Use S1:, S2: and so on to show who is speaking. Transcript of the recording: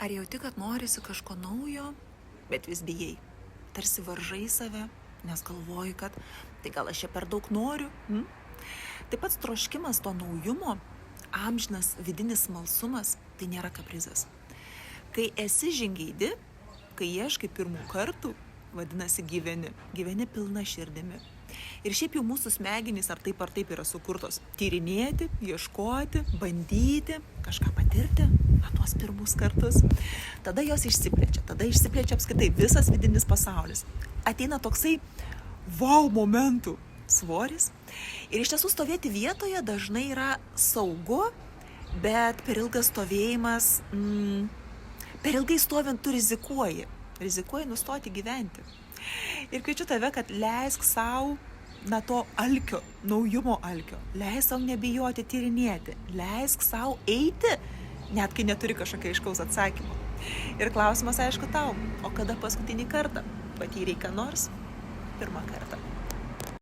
S1: Ar jauti, kad norisi kažko naujo, bet vis bijai? Tarsi varžai save, nes galvoji, kad tai gal aš čia per daug noriu. Taip pat troškimas to naujumo, amžinas vidinis smalsumas, tai nėra kaprizas. Kai esi žingeidi, kai ieškai pirmų kartų, vadinasi gyveni pilna širdimi. Ir šiaip jau mūsų smegenys ar taip yra sukurtos tyrinėti, ieškoti, bandyti, kažką patirti, tuos pirmus kartus. Tada jos išsiplečia apskritai visas vidinis pasaulis. Ateina toksai wow momentų svoris. Ir iš tiesų stovėti vietoje dažnai yra saugu, bet per ilgas stovėjimas, per ilgai stovint tu rizikuoji nustoti gyventi. Ir kviečiu tave, kad leisk sau to alkio, naujumo alkio, leisk sau nebijoti tyrinėti, leisk sau eiti, net kai neturi kažkokio aiškaus atsakymo. Ir klausimas aišku tau, o kada paskutinį kartą patyrei ką nors? Pirmą kartą.